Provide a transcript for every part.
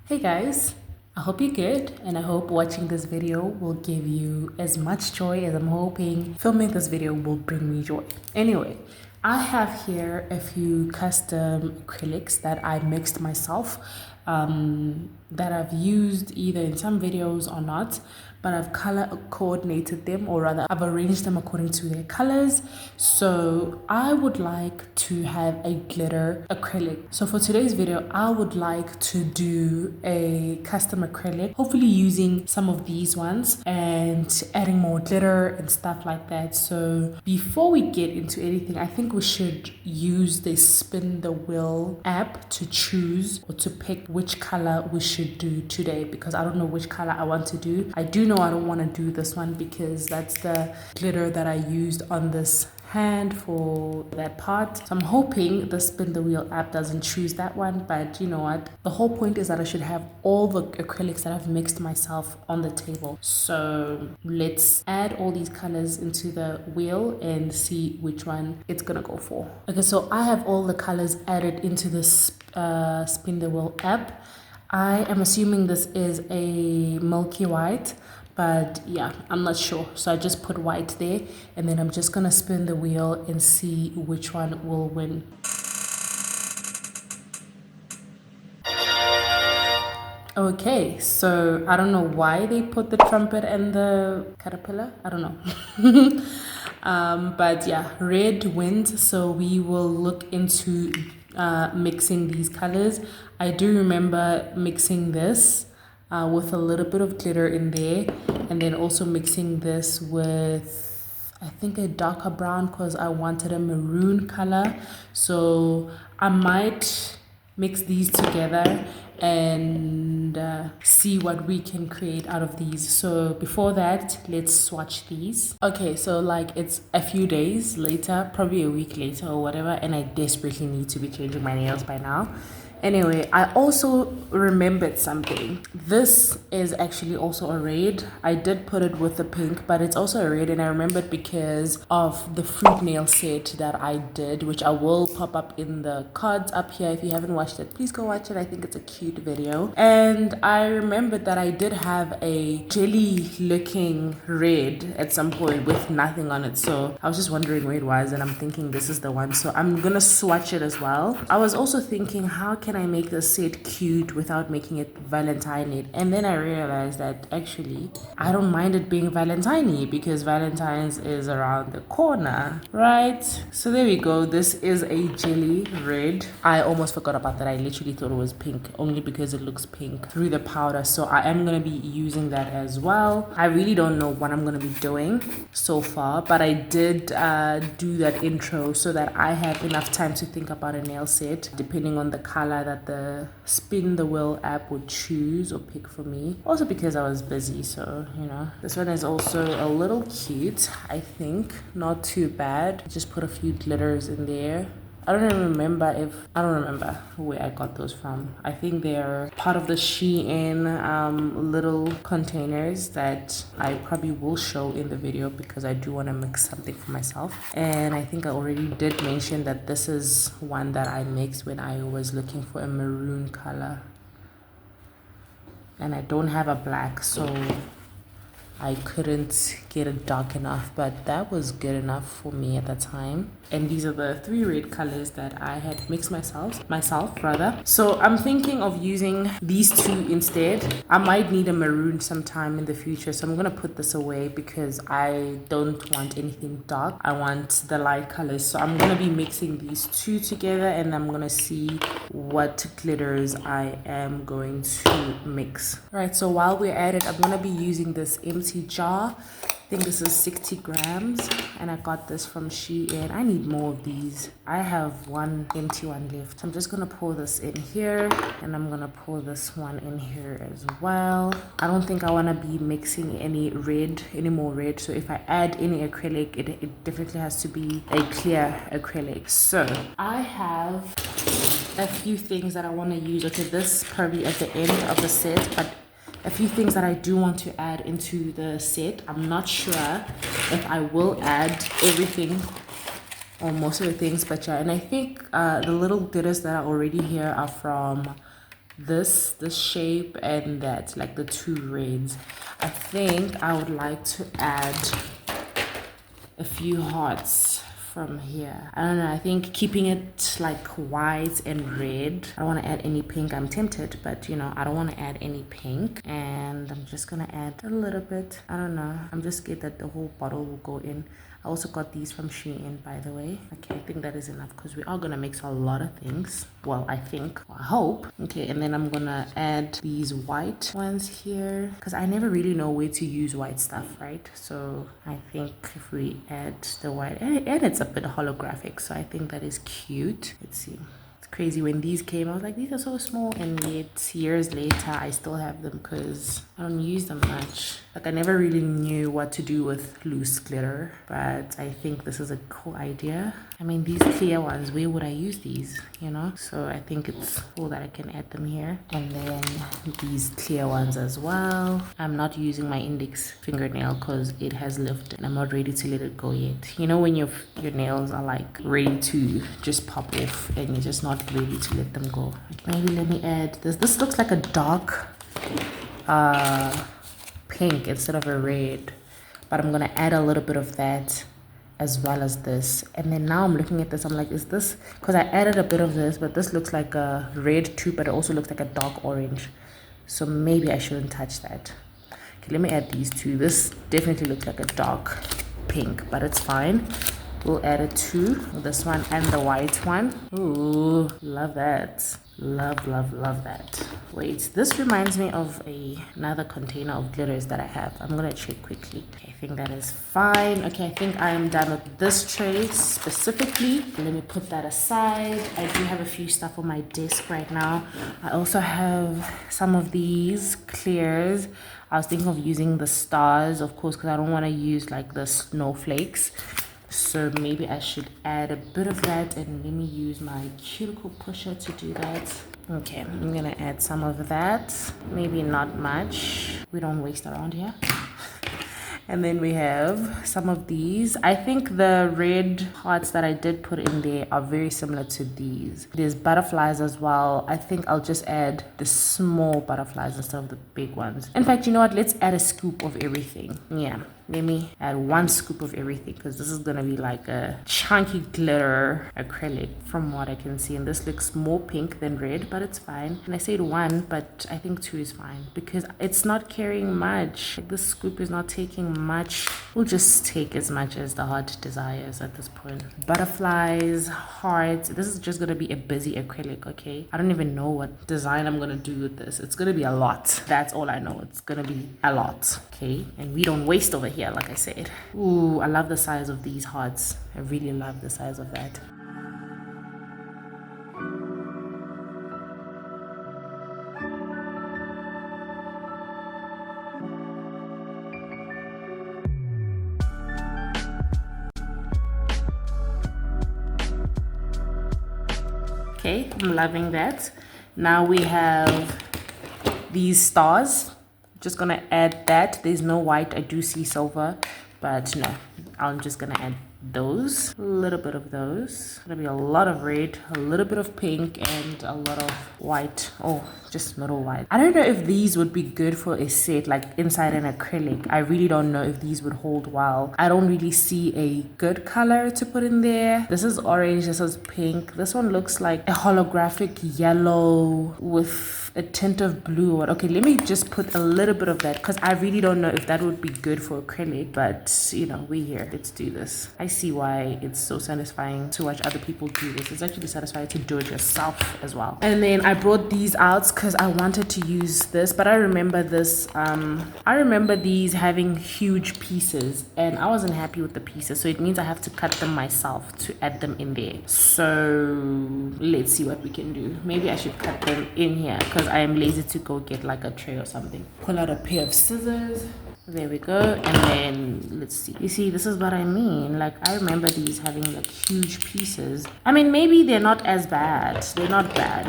Hey guys, I hope you're good and I hope watching this video will give you as much joy as I'm hoping filming this video will bring me joy. Anyway, I have here a few custom acrylics that I mixed myself that I've used either in some videos or not, but I've color coordinated them, or rather I've arranged them according to their colors. So I would like to have a glitter acrylic. So for today's video, I would like to do a custom acrylic, hopefully using some of these ones and adding more glitter and stuff like that. So before we get into anything, I think we should use the spin the wheel app to choose or to pick which color we should do today, because I don't know which color I want to do. I do know I don't want to do this one because that's the glitter that I used on this hand for that part. So I'm hoping the spin the wheel app doesn't choose that one, but you know what, the whole point is that I should have all the acrylics that I've mixed myself on the table. So let's add all these colors into the wheel and see which one it's gonna go for. Okay, so I have all the colors added into this spin the wheel app. I am assuming this is a milky white, but yeah, I'm not sure. So I just put white there and then I'm just gonna spin the wheel and see which one will win. Okay, so I don't know why they put the trumpet and the caterpillar. I don't know. But yeah, red wins. So we will look into mixing these colors. I do remember mixing this with a little bit of glitter in there, and then also mixing this with, I think, a darker brown because I wanted a maroon color. So I might mix these together and see what we can create out of these. So before that, let's swatch these. Okay, so like it's a few days later, probably a week later or whatever, and I desperately need to be changing my nails by now. Anyway, I also remembered something. This is actually also a red. I did put it with the pink, but it's also a red, and I remembered because of the fruit nail set that I did, which I will pop up in the cards up here. If you haven't watched it, please go watch it. I think it's a cute video. And I remembered that I did have a jelly looking red at some point with nothing on it. So I was just wondering where it was, and I'm thinking this is the one. So I'm gonna swatch it as well. I was also thinking, how can I make this set cute without making it Valentine-y? And then I realized that actually I don't mind it being Valentine-y because Valentine's is around the corner, right? So there we go. This is a jelly red. I almost forgot about that. I literally thought it was pink only because it looks pink through the powder. So I am going to be using that as well. I really don't know what I'm going to be doing so far, but I did do that intro so that I have enough time to think about a nail set depending on the color that the spin the wheel app would choose or pick for me. Also because I was busy, so you know. This one is also a little cute, I think. Not too bad. Just put a few glitters in there. I don't remember where I got those from. I think they're part of the Shein little containers that I probably will show in the video because I do want to mix something for myself. And I think I already did mention that this is one that I mixed when I was looking for a maroon color. And I don't have a black, so I couldn't get it dark enough, but that was good enough for me at the time. And these are the 3 red colors that I had mixed myself. So I'm thinking of using these 2 instead. I might need a maroon sometime in the future, so I'm gonna put this away because I don't want anything dark. I want the light colors. So I'm gonna be mixing these 2 together, and I'm gonna see what glitters I am going to mix. All right, so while we're at it, I'm gonna be using this empty jar. I think this is 60 grams, and I got this from Shein. I need more of these. I have one empty one left. I'm just gonna pour this in here, and I'm gonna pour this one in here as well. I don't think I wanna be mixing any more red. So if I add any acrylic, it definitely has to be a clear acrylic. So I have a few things that I wanna use. Okay, this probably at the end of the set, but a few things that I do want to add into the set. I'm not sure if I will add everything or most of the things, but yeah. And I think the little glitters that are already here are from this shape and that, like the two reds. I think I would like to add a few hearts from here. I don't know, I think keeping it like white and red. I don't want to add any pink. I'm tempted, but you know, I don't want to add any pink. And I'm just gonna add a little bit. I don't know, I'm just scared that the whole bottle will go in. I also got these from Shein, by the way. Okay, I think that is enough because we are gonna mix a lot of things. Well, I think, I hope. Okay, and then I'm gonna add these white ones here because I never really know where to use white stuff, right? So I think if we add the white, and it's a bit holographic, so I think that is cute. Let's see. Crazy, when these came I was like, these are so small, and yet years later I still have them because I don't use them much. Like, I never really knew what to do with loose glitter, but I think this is a cool idea. I mean, these clear ones, where would I use these, you know? So I think it's cool that I can add them here. And then these clear ones as well. I'm not using my index fingernail because it has lifted and I'm not ready to let it go yet. You know, when your nails are like ready to just pop off and you're just not ready to let them go. Maybe let me add this. This looks like a dark pink instead of a red, but I'm gonna add a little bit of that as well as this. And then now I'm looking at this, I'm like, is this, because I added a bit of this, but this looks like a red too, but it also looks like a dark orange, so maybe I shouldn't touch that. Okay, let me add these two. This definitely looks like a dark pink, but it's fine. We'll add it to this one and the white one. Ooh, love that. Love that. Wait, this reminds me of another container of glitters that I have. I'm gonna check quickly. Okay, I think that is fine. Okay, I think I am done with this tray specifically. Let me put that aside. I do have a few stuff on my desk right now. I also have some of these clears. I was thinking of using the stars, of course, because I don't want to use like the snowflakes. So maybe I should add a bit of that, and let me use my cuticle pusher to do that. Okay, I'm gonna add some of that, maybe not much. We don't waste around here. And then we have some of these. I think the red hearts that I did put in there are very similar to these. There's butterflies as well. I think I'll just add the small butterflies instead of the big ones. In fact, you know what? Let's add a scoop of everything. Yeah, let me add 1 scoop of everything because this is gonna be like a chunky glitter acrylic from what I can see. And this looks more pink than red, but it's fine. And I said 1, but I think 2 is fine because it's not carrying much. Like, this scoop is not taking much. We'll just take as much as the heart desires at this point. Butterflies, hearts. This is just gonna be a busy acrylic, okay? I don't even know what design I'm gonna do with this. It's gonna be a lot. That's all I know. It's gonna be a lot, okay? And we don't waste over here, like I said. Ooh, I love the size of these hearts. I really love the size of that. Okay, I'm loving that. Now we have these stars. Just gonna add that. There's no white. I do see silver, but no, I'm just gonna add those, a little bit of those. Gonna be a lot of red, a little bit of pink, and a lot of white. Oh, just middle white. I don't know if these would be good for a set, like inside an acrylic. I really don't know if these would hold well. I don't really see a good color to put in there. This is orange, this is pink. This one looks like a holographic yellow with a tint of blue. Okay, let me just put a little bit of that because I really don't know if that would be good for acrylic, but you know, we're here. Let's do this. I see why it's so satisfying to watch other people do this. It's actually satisfying to do it yourself as well. And then I brought these out because I wanted to use this, but I remember this. I remember these having huge pieces and I wasn't happy with the pieces, so it means I have to cut them myself to add them in there. So let's see what we can do. Maybe I should cut them in here because I am lazy to go get like a tray or something. Pull out a pair of scissors. There we go. And then let's see. You see, this is what I mean. Like, I remember these having like huge pieces. I mean, maybe they're not as bad. They're not bad.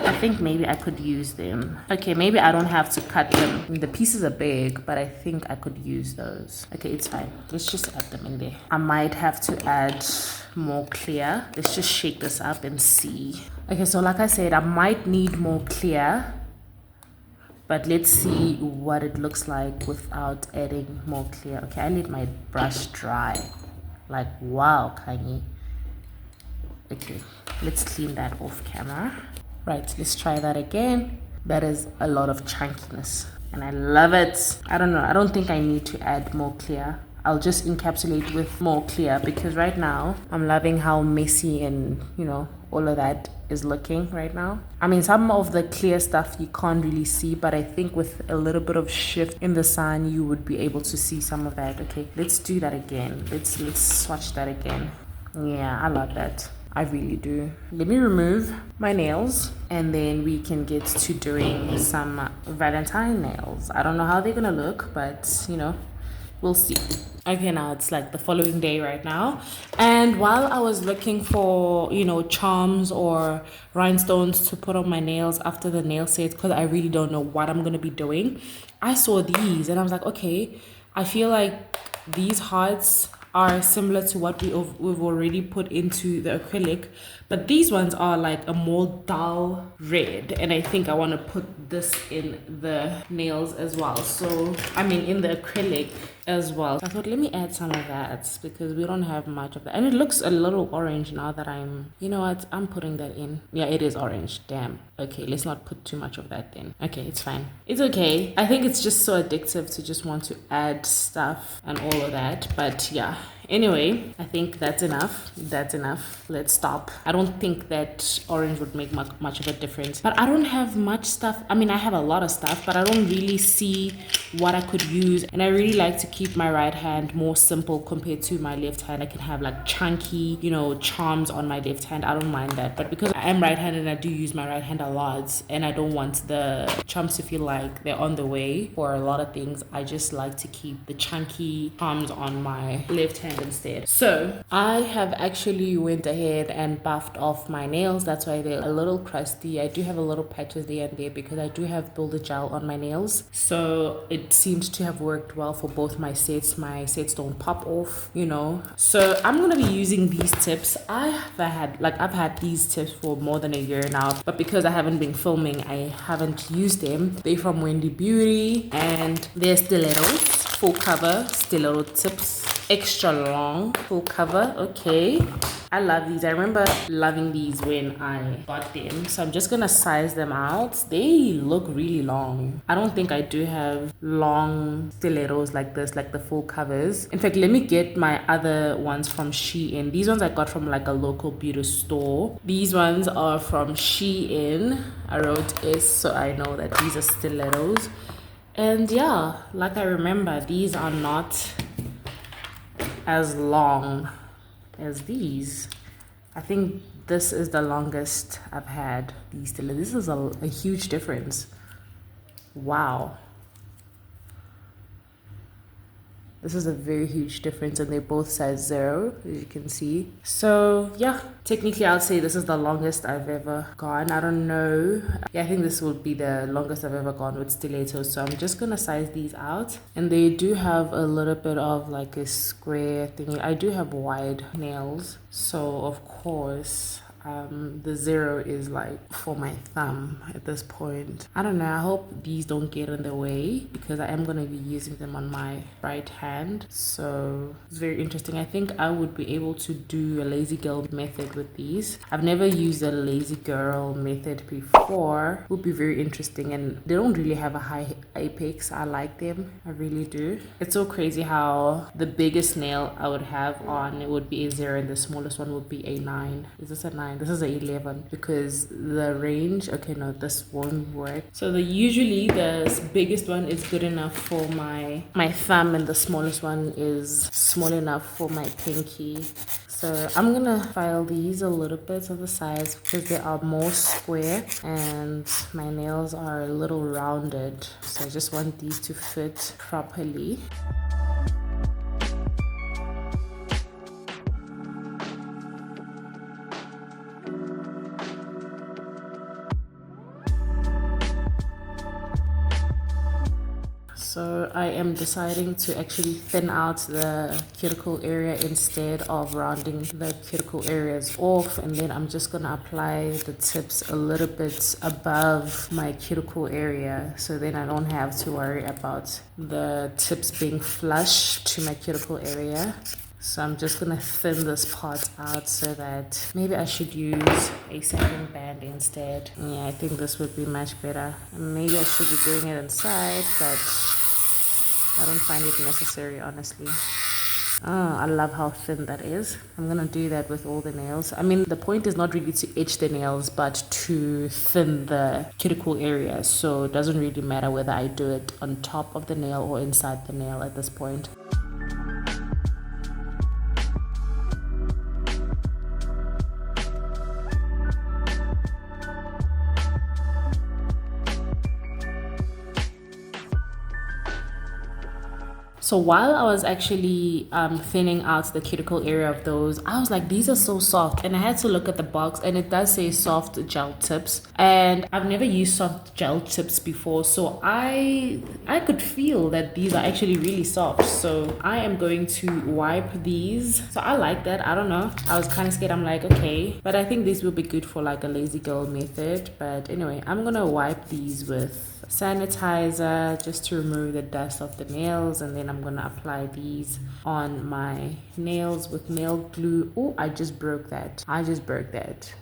I think maybe I could use them. Okay, maybe I don't have to cut them. The pieces are big, but I think I could use those. Okay, it's fine. Let's just add them in there. I might have to add more clear. Let's just shake this up and see. Okay, so like I said, I might need more clear But let's see what it looks like without adding more clear. Okay, I let my brush dry. Like, wow, Kanye. Okay, let's clean that off camera. Right, let's try that again. That is a lot of chunkiness and I love it. I don't know, I don't think I need to add more clear. I'll just encapsulate with more clear because right now I'm loving how messy and, you know, all of that is looking right now. I mean, some of the clear stuff you can't really see, but I think with a little bit of shift in the sun, you would be able to see some of that. Okay, let's do that again. Let's swatch that again. Yeah, I love that. I really do. Let me remove my nails and then we can get to doing some Valentine nails. I don't know how they're gonna look, but you know, we'll see. Okay, now it's like the following day right now. And while I was looking for, you know, charms or rhinestones to put on my nails after the nail set, because I really don't know what I'm gonna be doing, I saw these and I was like, okay, I feel like these hearts are similar to what we've already put into the acrylic, but these ones are like a more dull red, and I think I want to put this in the nails as well. So I mean in the acrylic as well. I thought let me add some of that because we don't have much of that, and it looks a little orange now that you know what, I'm putting that in. Yeah, it is orange. Damn. Okay, let's not put too much of that then. Okay, it's fine. It's okay. I think it's just so addictive to just want to add stuff and all of that, but yeah. Anyway, I think that's enough. That's enough. Let's stop. I don't think that orange would make much of a difference, but I don't have much stuff. I mean, I have a lot of stuff, but I don't really see what I could use, and I really like to keep my right hand more simple compared to my left hand. I can have like chunky, you know, charms on my left hand. I don't mind that, but because I am right-handed and I do use my right hand a lot, and I don't want the charms to feel like they're on the way for a lot of things, I just like to keep the chunky charms on my left hand instead. So I have actually went ahead and buffed off my nails. That's why they're a little crusty. I do have a little patches there and there because I do have builder gel on my nails, so it seems to have worked well for both my sets. My sets don't pop off, you know. So I'm gonna be using these tips. I've had these tips for more than a year now, but because I haven't been filming, I haven't used them. They're from Wendy Beauty and they're stilettos, full cover stiletto tips, extra long full cover. Okay, I love these. I remember loving these when I got them, so I'm just gonna size them out. They look really long. I don't think I do have long stilettos like this, like the full covers. In fact, let me get my other ones from Shein. These ones I got from like a local beauty store. These ones are from Shein. I wrote S so I know that these are stilettos. And yeah, like I remember, these are not as long as these. I think this is the longest I've had these stilettos. This is a huge difference. Wow. This is a very huge difference, and they're both size 0, as you can see. So yeah, technically I'll say this is the longest I've ever gone. I don't know. Yeah, I think this will be the longest I've ever gone with stilettos. So I'm just gonna size these out, and they do have a little bit of like a square thing. I do have wide nails, so of course the 0 is like for my thumb at this point. I don't know, I hope these don't get in the way because I am going to be using them on my right hand. So it's very interesting. I think I would be able to do a lazy girl method with these. I've never used a lazy girl method before. It would be very interesting, and they don't really have a high apex. I like them, I really do. It's so crazy how the biggest nail I would have on it would be a 0 and the smallest one would be a 9. Is this a 9? This is a 11 because the range, okay, no, this won't work. So usually the biggest one is good enough for my thumb, and the smallest one is small enough for my pinky. So I'm gonna file these a little bit to the sides because they are more square and my nails are a little rounded. So I just want these to fit properly. So I am deciding to actually thin out the cuticle area instead of rounding the cuticle areas off, and then I'm just gonna apply the tips a little bit above my cuticle area, so then I don't have to worry about the tips being flush to my cuticle area. So I'm just gonna thin this part out so that maybe I should use a second band instead. Yeah, I think this would be much better. Maybe I should be doing it inside, but I don't find it necessary, honestly. Oh, I love how thin that is. I'm gonna do that with all the nails. I mean, the point is not really to etch the nails, but to thin the cuticle area. So it doesn't really matter whether I do it on top of the nail or inside the nail at this point. So while I was actually thinning out the cuticle area of those, I was like, these are so soft. And I had to look at the box, and it does say soft gel tips. And I've never used soft gel tips before, so I could feel that these are actually really soft. So I am going to wipe these. So I like that. I don't know. I was kind of scared. I'm like, okay. But I think these will be good for like a lazy girl method. But anyway, I'm going to wipe these with sanitizer just to remove the dust of the nails, and then I'm gonna apply these on my nails with nail glue. Oh, I just broke that,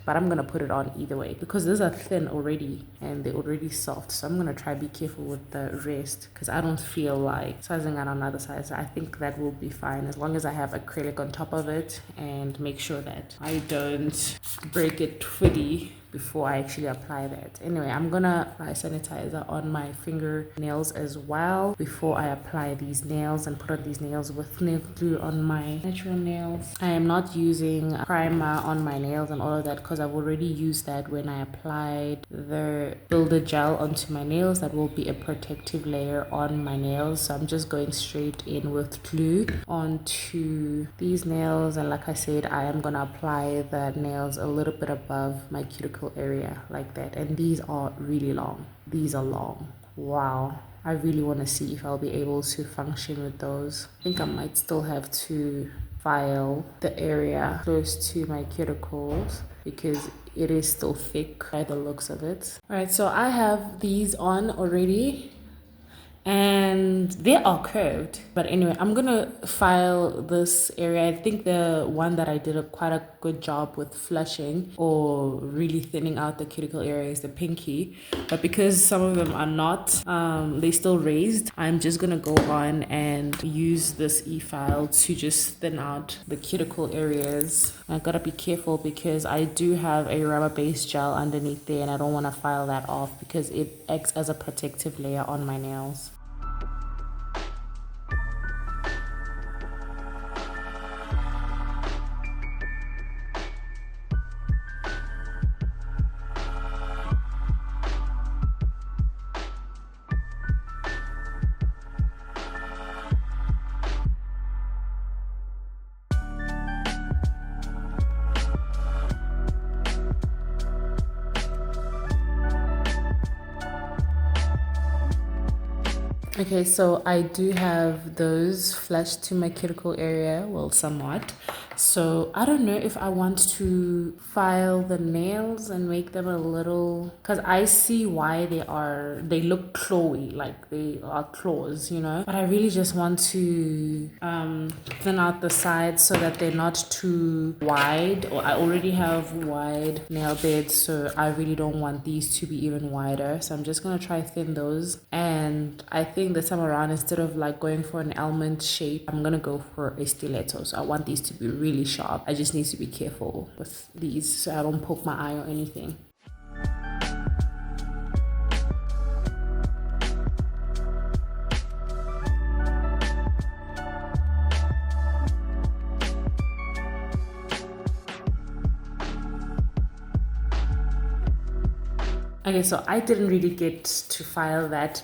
but I'm gonna put it on either way because these are thin already and they're already soft. So I'm gonna try be careful with the rest because I don't feel like sizing out another size. So I think that will be fine as long as I have acrylic on top of it, and make sure that I don't break it fully before I actually apply that. Anyway, I'm gonna apply sanitizer on my fingernails as well before I apply these nails and put on these nails with nail glue on my natural nails. I am not using primer on my nails and all of that because I've already used that when I applied the builder gel onto my nails. That will be a protective layer on my nails. So I'm just going straight in with glue onto these nails, and like I said, I am gonna apply the nails a little bit above my cuticle area like that. And these are really long. These are long. Wow. I really want to see if I'll be able to function with those. I think I might still have to file the area close to my cuticles because it is still thick by the looks of it. All right, so I have these on already and they are curved, but anyway, I'm gonna file this area. I think the one that I did quite a good job with flushing or really thinning out the cuticle area is the pinky, but because some of them are not, they still raised, I'm just gonna go on and use this e-file to just thin out the cuticle areas. I gotta be careful because I do have a rubber based gel underneath there and I don't want to file that off because it acts as a protective layer on my nails. Okay, so I do have those flushed to my cuticle area, well, somewhat. So I don't know if I want to file the nails and make them a little, because I see why they look clawy, like they are claws, you know, but I really just want to thin out the sides so that they're not too wide, or I already have wide nail beds, so I really don't want these to be even wider. So I'm just gonna try thin those, and I think this time around, instead of like going for an almond shape, I'm gonna go for a stiletto. So I want these to be really sharp. I just need to be careful with these so I don't poke my eye or anything. Okay, so I didn't really get to file that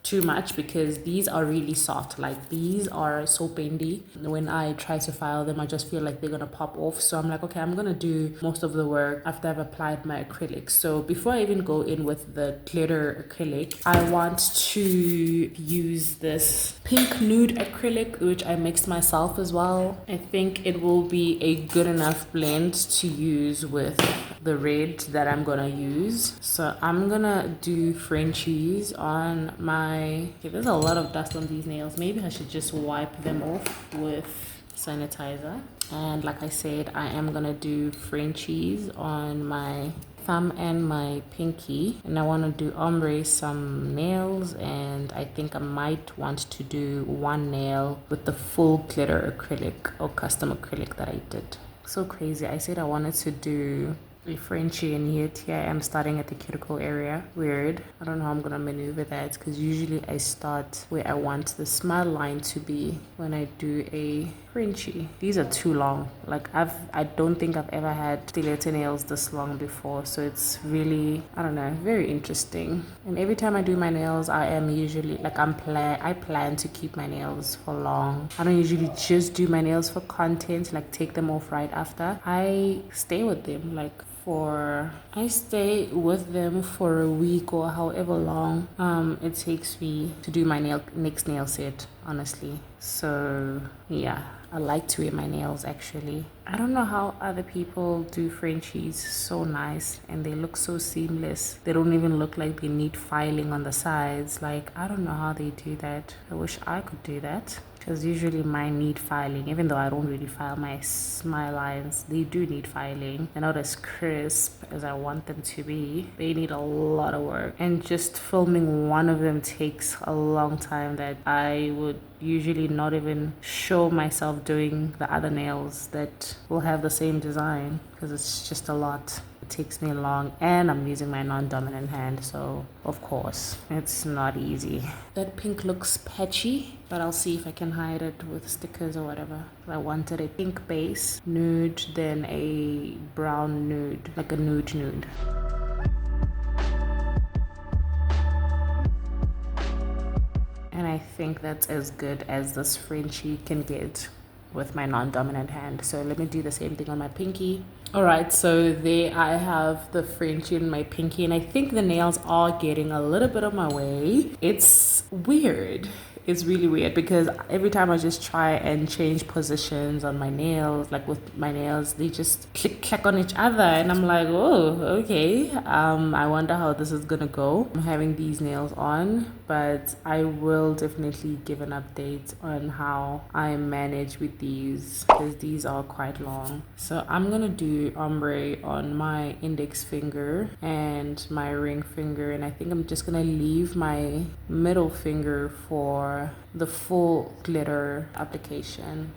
too much because these are really soft. Like these are so bendy. When I try to file them, I just feel like they're gonna pop off. So I'm like, okay, I'm gonna do most of the work after I've applied my acrylic. So before I even go in with the glitter acrylic, I want to use this pink nude acrylic, which I mixed myself as well. I think it will be a good enough blend to use with the red that I'm gonna use. So I'm gonna do Frenchies on my, okay, there's a lot of dust on these nails. Maybe I should just wipe them off with sanitizer. And like I said, I am gonna do Frenchies on my thumb and my pinky, and I want to do ombre some nails, and I think I might want to do one nail with the full glitter acrylic or custom acrylic that I did. So crazy. I said I wanted to do a Frenchie, and yet here I am starting at the cuticle area. Weird. I don't know how I'm gonna maneuver that, because usually I start where I want the smile line to be when I do a Frenchie. These are too long. Like I don't think I've ever had stiletto nails this long before, so it's really, I don't know, very interesting. And every time I do my nails, I am usually like I plan to keep my nails for long. I don't usually just do my nails for content, like take them off right after. I stay with them I stay with them for a week or however long it takes me to do my next nail set, honestly. So yeah, I like to wear my nails actually. I don't know how other people do Frenchies so nice and they look so seamless. They don't even look like they need filing on the sides. Like, I don't know how they do that. I wish I could do that, because usually mine need filing. Even though I don't really file my smile lines, they do need filing. They're not as crisp as I want them to be. They need a lot of work, and just filming one of them takes a long time that I would usually not even show myself doing the other nails that will have the same design, because it's just a lot. It takes me long, and I'm using my non-dominant hand, so of course it's not easy. That pink looks patchy, but I'll see if I can hide it with stickers or whatever. I wanted a pink base nude, then a brown nude, like a nude. And I think that's as good as this Frenchie can get with my non-dominant hand. So let me do the same thing on my pinky. All right, so there I have the Frenchie in my pinky, and I think the nails are getting a little bit of my way. It's weird. It's really weird, because every time I just try and change positions on my nails, like with my nails, they just click on each other, and I'm like, oh, okay. I wonder how this is gonna go. I'm having these nails on, but I will definitely give an update on how I manage with these, because these are quite long. So I'm gonna do ombre on my index finger and my ring finger, and I think I'm just gonna leave my middle finger for the full glitter application.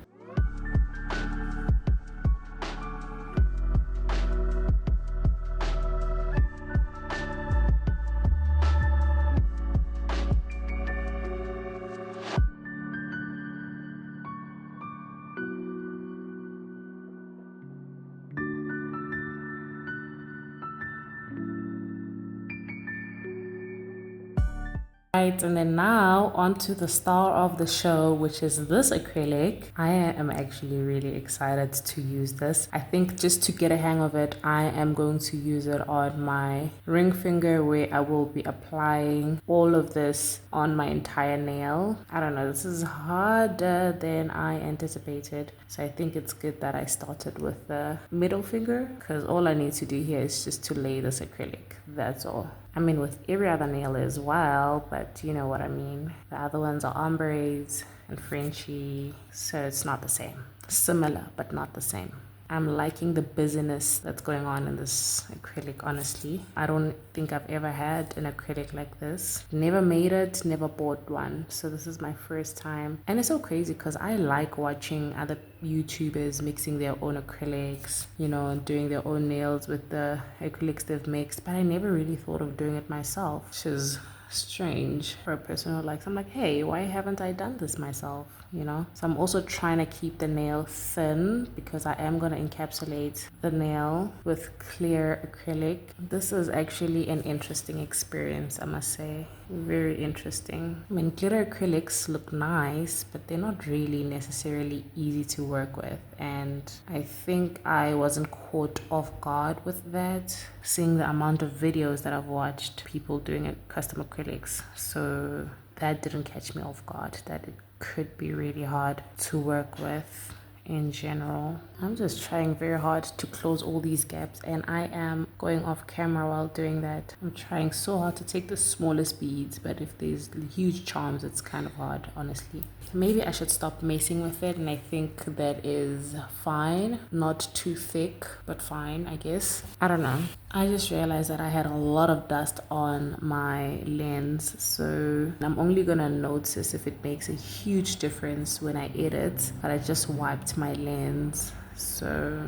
Right, and then now onto the star of the show, which is this acrylic. I am actually really excited to use this. I think just to get a hang of it, I am going to use it on my ring finger, where I will be applying all of this on my entire nail. I don't know, this is harder than I anticipated. So I think it's good that I started with the middle finger, because all I need to do here is just to lay this acrylic. That's all. I mean, with every other nail as well, but you know what I mean. The other ones are ombres and Frenchie, so it's not the same. Similar, but not the same. I'm liking the busyness that's going on in this acrylic, honestly. I don't think I've ever had an acrylic like this. Never made it, never bought one. So this is my first time. And it's so crazy, because I like watching other YouTubers mixing their own acrylics, you know, and doing their own nails with the acrylics they've mixed. But I never really thought of doing it myself, which is strange for a person who likes. I'm like, hey, why haven't I done this myself, you know? So I'm also trying to keep the nail thin, because I am going to encapsulate the nail with clear acrylic. This is actually an interesting experience, I must say. Very interesting. I mean, glitter acrylics look nice, but they're not really necessarily easy to work with. And I think I wasn't caught off guard with that, seeing the amount of videos that I've watched people doing custom acrylics. So that didn't catch me off guard, that it could be really hard to work with in general. I'm just trying very hard to close all these gaps, and I am going off camera while doing that. I'm trying so hard to take the smallest beads, but if there's huge charms, it's kind of hard, honestly. Maybe I should stop messing with it, and I think that is fine. Not too thick, but fine, I guess. I don't know. I just realized that I had a lot of dust on my lens, so I'm only gonna notice if it makes a huge difference when I edit, but I just wiped my lens, so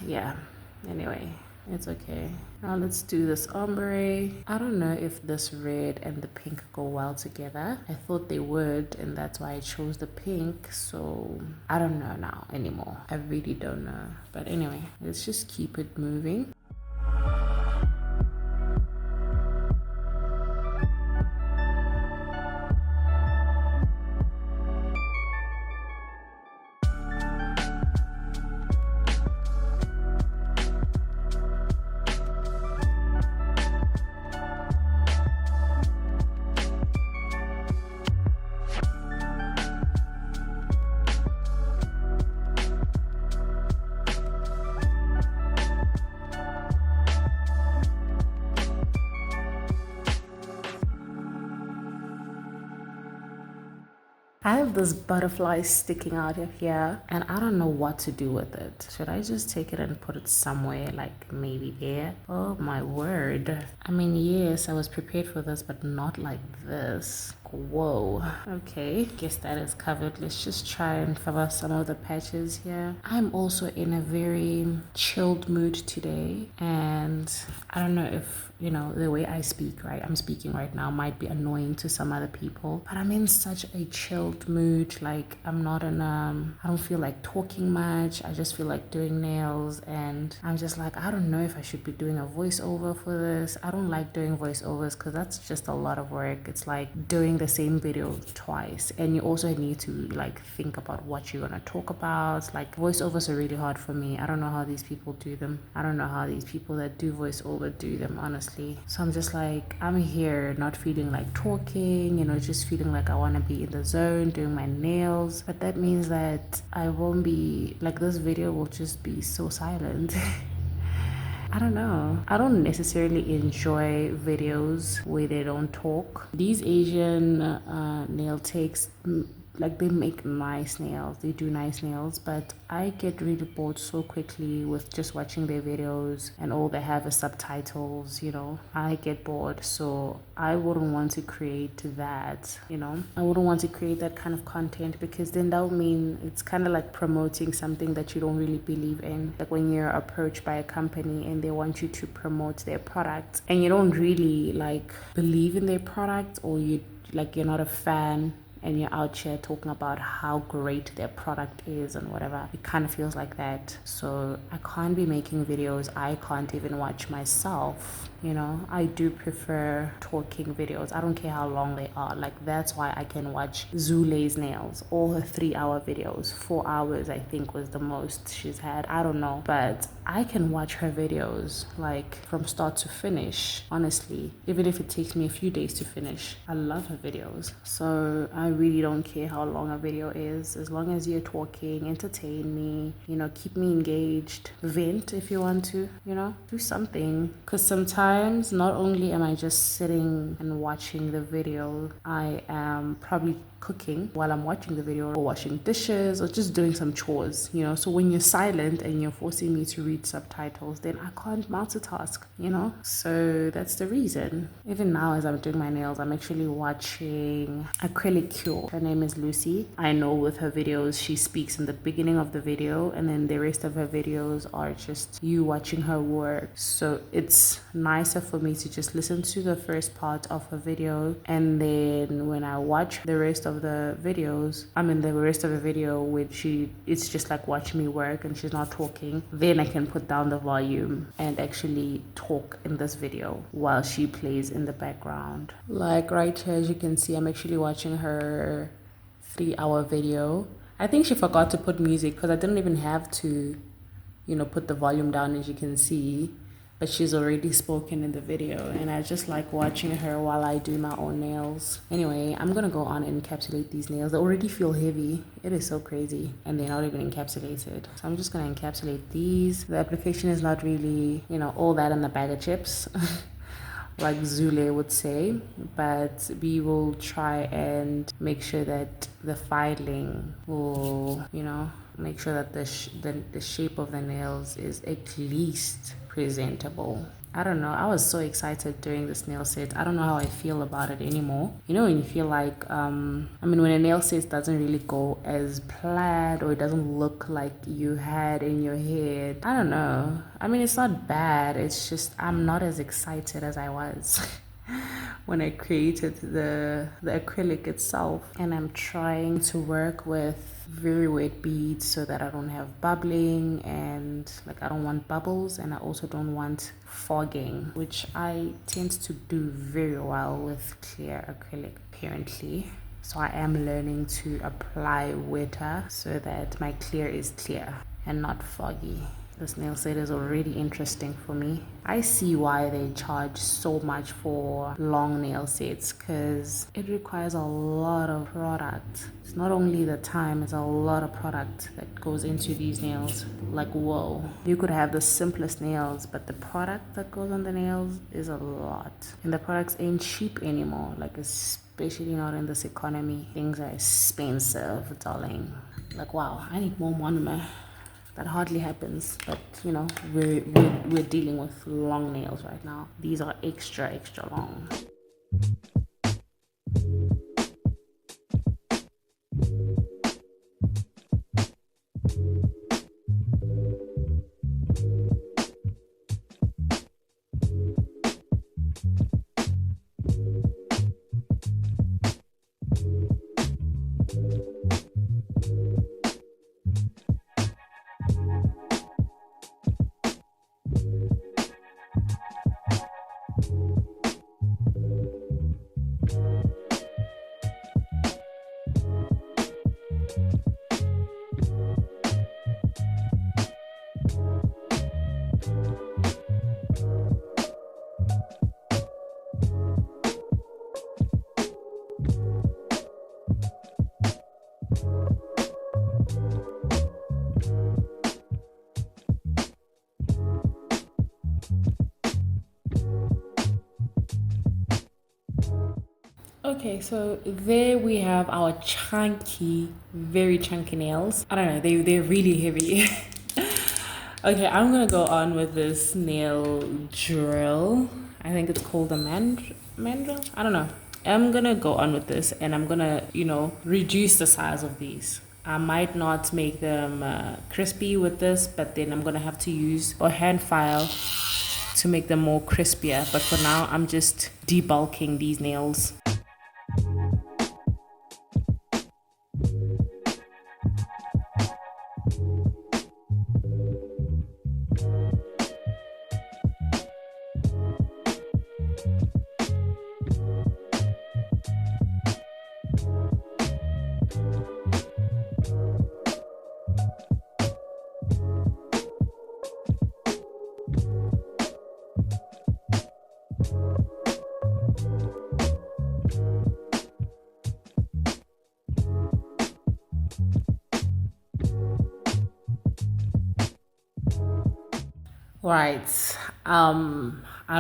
yeah. Anyway, it's okay. Now let's do this ombre. I don't know if this red and the pink go well together. I thought they would, and that's why I chose the pink, so I don't know now anymore. I really don't know. But anyway, let's just keep it moving. I have this butterfly sticking out of here, and I don't know what to do with it. Should I just take it and put it somewhere, like maybe there? Oh my word. I mean, yes, I was prepared for this, but not like this. Whoa. Okay, guess that is covered. Let's just try and cover some of the patches here. I'm also in a very chilled mood today, and I don't know if, you know, the way I speak, right? I'm speaking right now might be annoying to some other people, but I'm in such a chilled mood. Like, I'm not in I don't feel like talking much. I just feel like doing nails, and I'm just like, I don't know if I should be doing a voiceover for this. I don't like doing voiceovers because that's just a lot of work. It's like doing the same video twice, and you also need to like think about what you're gonna talk about. Like, voiceovers are really hard for me. I don't know how these people do them. I don't know how these people that do voiceover do them, honestly. So I'm just like, I'm here not feeling like talking, you know, just feeling like I want to be in the zone doing my nails, but that means that I won't be like, this video will just be so silent. I don't know. I don't necessarily enjoy videos where they don't talk. These Asian nail takes, like, they make nice nails, they do nice nails, but I get really bored so quickly with just watching their videos and all they have is subtitles, you know. I get bored, so I wouldn't want to create that, you know. I wouldn't want to create that kind of content, because then that would mean it's kind of like promoting something that you don't really believe in. Like when you're approached by a company and they want you to promote their product and you don't really like believe in their product, or you're not a fan, and you're out here talking about how great their product is and whatever. It kind of feels like that. So I can't be making videos I can't even watch myself, you know. I do prefer talking videos. I don't care how long they are. Like, that's why I can watch Zule's nails, all her 3-hour videos. 4 hours I think was the most she's had, I don't know, but I can watch her videos like from start to finish, honestly, even if it takes me a few days to finish. I love her videos. So I really don't care how long a video is, as long as you're talking, entertain me, you know, keep me engaged, vent if you want to, you know, do something. Because sometimes not only am I just sitting and watching the video, I am probably cooking while I'm watching the video, or washing dishes, or just doing some chores, you know. So when you're silent and you're forcing me to read subtitles, then I can't multitask, you know. So that's the reason. Even now, as I'm doing my nails, I'm actually watching Acrylic pure. Her name is Lucy. I know with her videos, she speaks in the beginning of the video, and then the rest of her videos are just you watching her work. So it's nicer for me to just listen to the first part of her video, and then when I watch the rest of the videos, the rest of the video with it's just like watching me work and she's not talking, then I can put down the volume and actually talk in this video while she plays in the background. Like right here, as you can see, I'm actually watching her 3-hour video. I think she forgot to put music because I didn't even have to, put the volume down, as you can see. But she's already spoken in the video, and I just like watching her while I do my own nails. Anyway, I'm gonna go on and encapsulate these nails. They already feel heavy. It is so crazy, and they're not even encapsulated. So I'm just gonna encapsulate these. The application is not really, all that in the bag of chips. Like Zule would say, but we will try and make sure that the filing will, make sure that the shape of the nails is at least presentable. I don't know. I was so excited during this nail set. I don't know how I feel about it anymore. When you feel like, when a nail set doesn't really go as planned or it doesn't look like you had in your head. I don't know. It's not bad. It's just I'm not as excited as I was when I created the acrylic itself. And I'm trying to work with very wet beads so that I don't have bubbling, and I don't want bubbles, and I also don't want fogging, which I tend to do very well with clear acrylic apparently. So I am learning to apply wetter so that my clear is clear and not foggy. This nail set is already interesting for me. I see why they charge so much for long nail sets, because it requires a lot of product. It's not only the time, it's a lot of product that goes into these nails. Like, whoa. You could have the simplest nails, but the product that goes on the nails is a lot. And the products ain't cheap anymore, especially not in this economy. Things are expensive, darling. Wow, I need more monomer. That hardly happens, but we're dealing with long nails right now. These are extra long. Okay, so there we have our very chunky nails. I don't know, they're really heavy. Okay, I'm gonna go on with this nail drill. I think it's called a mandrel. I don't know. I'm gonna go on with this, and I'm gonna, reduce the size of these. I might not make them crispy with this, but then I'm gonna have to use a hand file to make them more crispier. But for now, I'm just debulking these nails. Right. I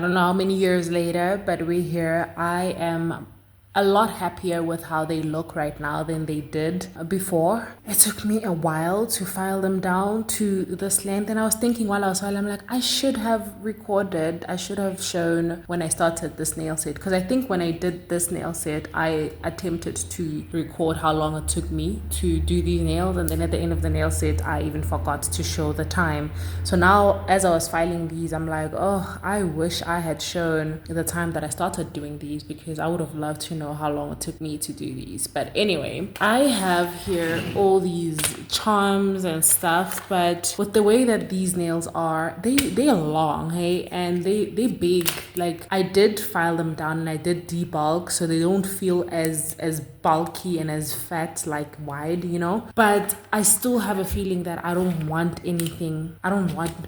don't know how many years later, but we're here. I am a lot happier with how they look right now than they did before. It took me a while to file them down to this length, and I was thinking while I was filing, I'm like, I should have recorded, I should have shown when I started this nail set, because I think when I did this nail set, I attempted to record how long it took me to do these nails, and then at the end of the nail set, I even forgot to show the time. So now as I was filing these, I'm like, oh, I wish I had shown the time that I started doing these, because I would have loved to know how long it took me to do these. But anyway, I have here all these charms and stuff, but with the way that these nails are, they are long, hey, and they big. Like, I did file them down and I did debulk so they don't feel as bulky and as fat, like wide, you know. But I still have a feeling that I don't want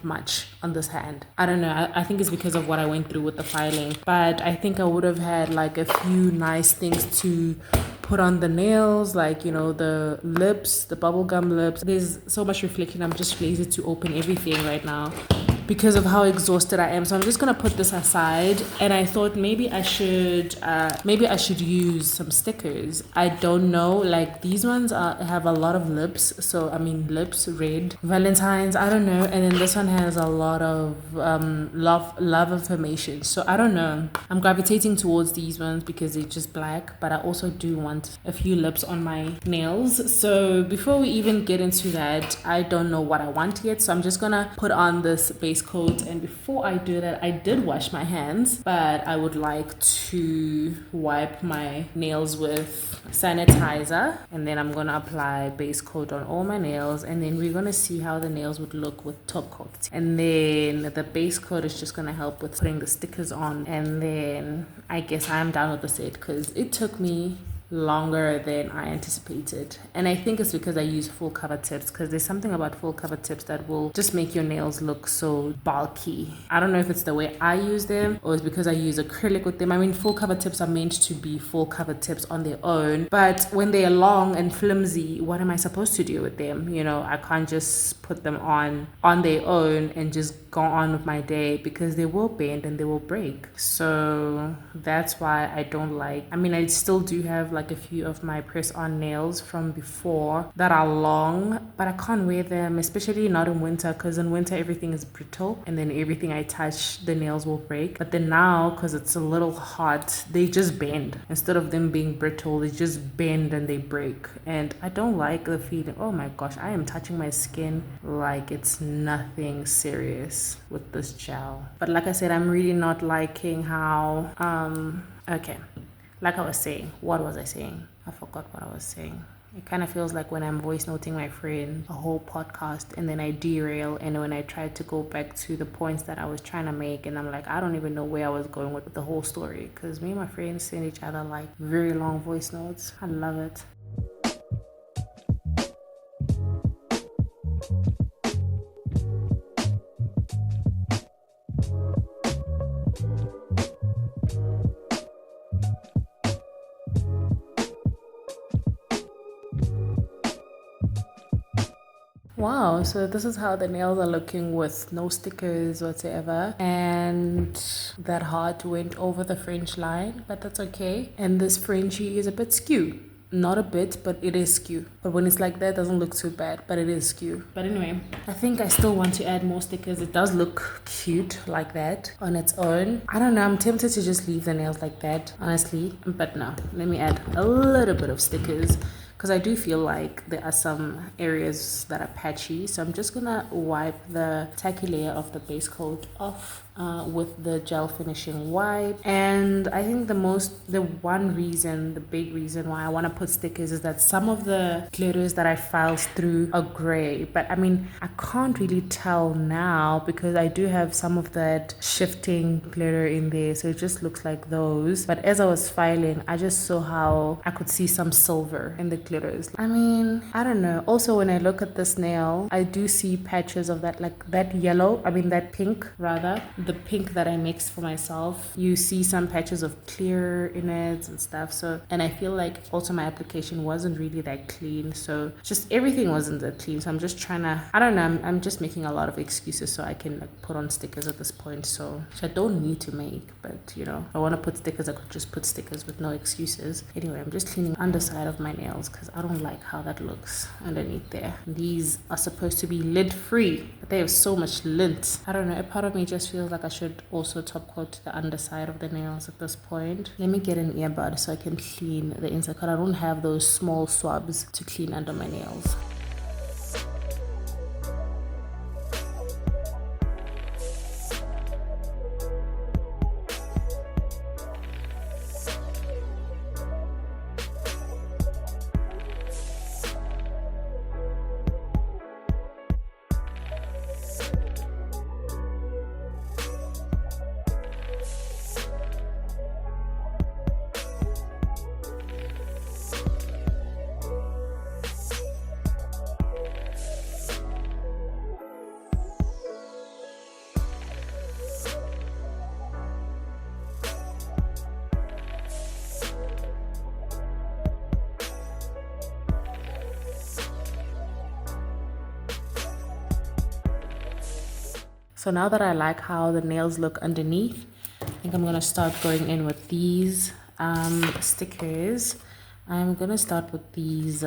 much on this hand. I don't know, I think it's because of what I went through with the filing, but I think I would have had like a few nice things to put on the nails, like, you know, the lips, the bubblegum lips. There's so much reflection, I'm just lazy to open everything right now because of how exhausted I am. So I'm just gonna put this aside, and I thought maybe I should use some stickers. I don't know, like these ones have a lot of lips, so I mean lips, red, Valentine's, I don't know, and then this one has a lot of love affirmation. So I don't know, I'm gravitating towards these ones because they're just black, but I also do want a few lips on my nails. So before we even get into that, I don't know what I want yet, so I'm just gonna put on this base coat. And before I do that, I did wash my hands, but I would like to wipe my nails with sanitizer, and then I'm gonna apply base coat on all my nails, and then we're gonna see how the nails would look with top coat. And then the base coat is just gonna help with putting the stickers on, and then I guess I'm done with the set because it took me longer than I anticipated. And I think it's because I use full cover tips, because there's something about full cover tips that will just make your nails look so bulky. I don't know if it's the way I use them or it's because I use acrylic with them. I mean, full cover tips are meant to be full cover tips on their own, but when they're long and flimsy, what am I supposed to do with them? You know, I can't just put them on their own and just go on with my day, because they will bend and they will break. So that's why I don't like, I mean, I still do have like a few of my press on nails from before that are long, but I can't wear them, especially not in winter, because in winter everything is brittle and then everything I touch the nails will break. But then now, because it's a little hot, they just bend. Instead of them being brittle, they just bend and they break, and I don't like the feeling. Oh my gosh, I am touching my skin like it's nothing serious with this gel. But like I said, I'm really not liking how okay, like I was saying, what was I saying? I forgot what I was saying. It kind of feels like when I'm voice noting my friend a whole podcast and then I derail, and when I try to go back to the points that I was trying to make, and I'm like, I don't even know where I was going with the whole story, because me and my friends send each other like very long voice notes. I love it. Wow, so this is how the nails are looking with no stickers whatsoever, and that heart went over the French line, but that's okay. And this Frenchie is a bit skew. Not a bit, but it is skew. But when it's like that, it doesn't look too bad, but it is skew. But anyway, I think I still want to add more stickers. It does look cute like that on its own. I don't know, I'm tempted to just leave the nails like that, honestly, but no, let me add a little bit of stickers, because I do feel like there are some areas that are patchy. So I'm just gonna wipe the tacky layer of the base coat off with the gel finishing wipe. And I think the big reason why I want to put stickers is that some of the glitters that I filed through are gray, but I mean, I can't really tell now because I do have some of that shifting glitter in there, so it just looks like those. But as I was filing, I just saw how I could see some silver in the glitters. I mean, I don't know. Also, when I look at this nail, I do see patches of that, like that yellow, I mean that pink rather, the pink that I mixed for myself, you see some patches of clear in it and stuff. So, and I feel like also my application wasn't really that clean. So just everything wasn't that clean. So I'm just trying to, I don't know, I'm just making a lot of excuses so I can like put on stickers at this point. So I don't need to make, but you know, if I want to put stickers, I could just put stickers with no excuses. Anyway, I'm just cleaning underside of my nails because I don't like how that looks underneath there. These are supposed to be lint free, but they have so much lint. I don't know, a part of me just feels like I should also top coat the underside of the nails at this point. Let me get an earbud so I can clean the inside because I don't have those small swabs to clean under my nails. So now that I like how the nails look underneath, I think I'm gonna start going in with these stickers. I'm gonna start with these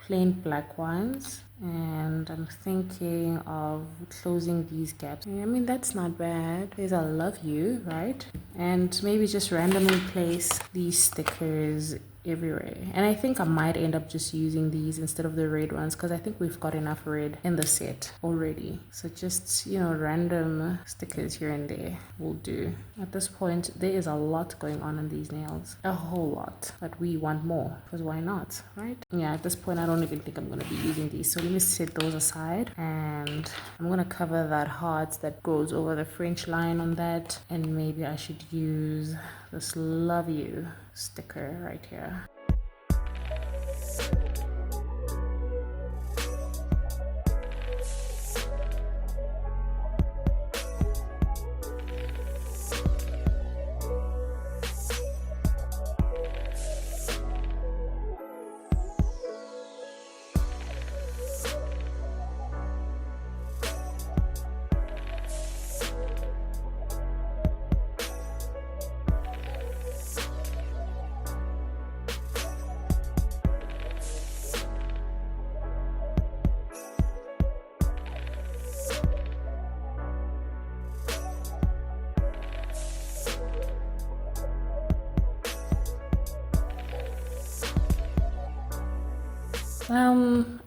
plain black ones, and I'm thinking of closing these gaps. I mean, that's not bad. There's a love you, right? And maybe just randomly place these stickers everywhere. And I think I might end up just using these instead of the red ones because I think we've got enough red in the set already. So just, you know, random stickers here and there will do. At this point, there is a lot going on in these nails. A whole lot. But we want more because why not, right? Yeah, at this point, I don't even think I'm going to be using these. So let me set those aside. And I'm going to cover that heart that goes over the French line on that. And maybe I should use this love you sticker right here.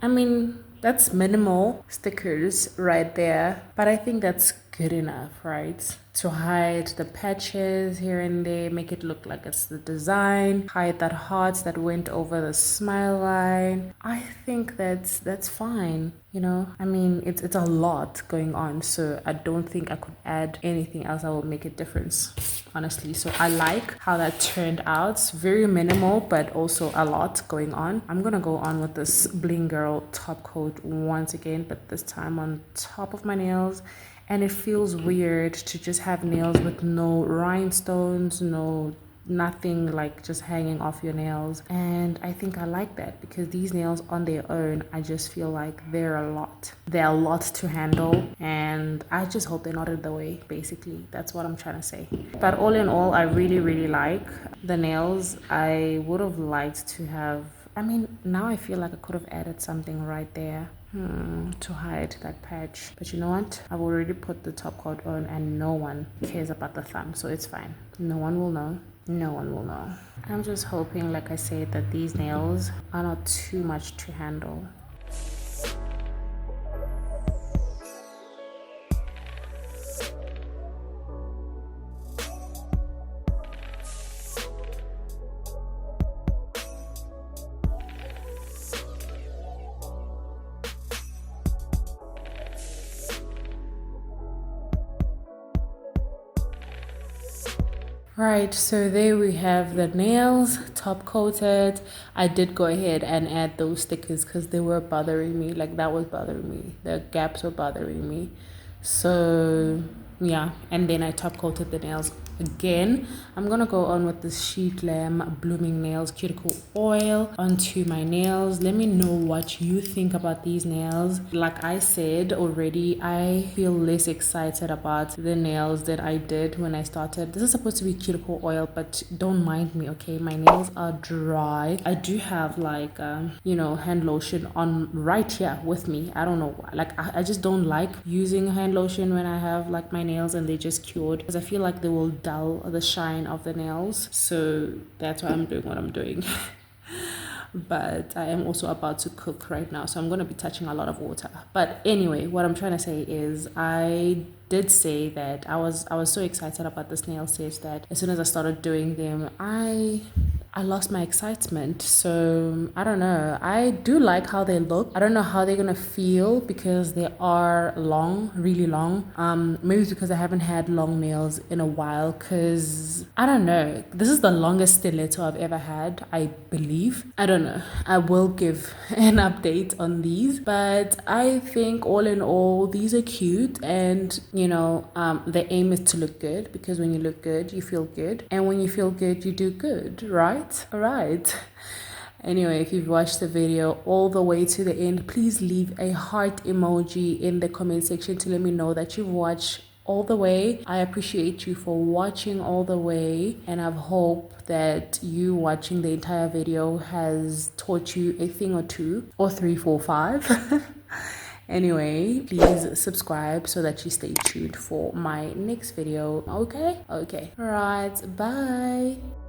I mean, that's minimal stickers right there, but I think that's good enough, right? To hide the patches here and there, make it look like it's the design, hide that heart that went over the smile line. I think that's fine, you know? I mean, it's a lot going on, so I don't think I could add anything else that will make a difference, honestly. So I like how that turned out. It's very minimal, but also a lot going on. I'm gonna go on with this Bling Girl top coat once again, but this time on top of my nails. And it feels weird to just have nails with no rhinestones, nothing like just hanging off your nails. And I think I like that because these nails on their own, I just feel like they're a lot. They're a lot to handle, and I just hope they're not in the way, basically. That's what I'm trying to say. But all in all, I really, really like the nails. I would have liked to have, I mean, now I feel like I could have added something right there. To hide that patch, but you know what, I've already put the top coat on and no one cares about the thumb, so it's fine. No one will know. No one will know. I'm just hoping, like I said, that these nails are not too much to handle. Right, so there we have the nails top coated. I did go ahead and add those stickers because they were bothering me. Like, that was bothering me. The gaps were bothering me. So yeah, and then I top coated the nails again. I'm gonna go on with this Sheet Lamb Blooming Nails cuticle oil onto my nails. Let me know what you think about these nails. Like I said already, I feel less excited about the nails than I did when I started. This is supposed to be cuticle oil, but don't mind me, okay? My nails are dry. I do have like you know, hand lotion on right here with me. I don't know why. Like I just don't like using hand lotion when I have like my nails and they just cured, because I feel like they will dull the shine of the nails. So that's why I'm doing what I'm doing. But I am also about to cook right now, so I'm going to be touching a lot of water. But anyway, what I'm trying to say is I did say that I was so excited about this nail set that as soon as I started doing them, I lost my excitement. So I don't know. I do like how they look. I don't know how they're gonna feel because they are long, really long. Maybe it's because I haven't had long nails in a while, because I don't know. This is the longest stiletto I've ever had, I believe. I don't know. I will give an update on these, but I think all in all, these are cute, and you know, the aim is to look good, because when you look good, you feel good, and when you feel good, you do good, right? All right. Anyway, if you've watched the video all the way to the end, please leave a heart emoji in the comment section to let me know that you've watched all the way. I appreciate you for watching all the way, and I hope that you watching the entire video has taught you a thing or two, or 3, 4, 5. Anyway, please subscribe so that you stay tuned for my next video. Okay, all right, bye.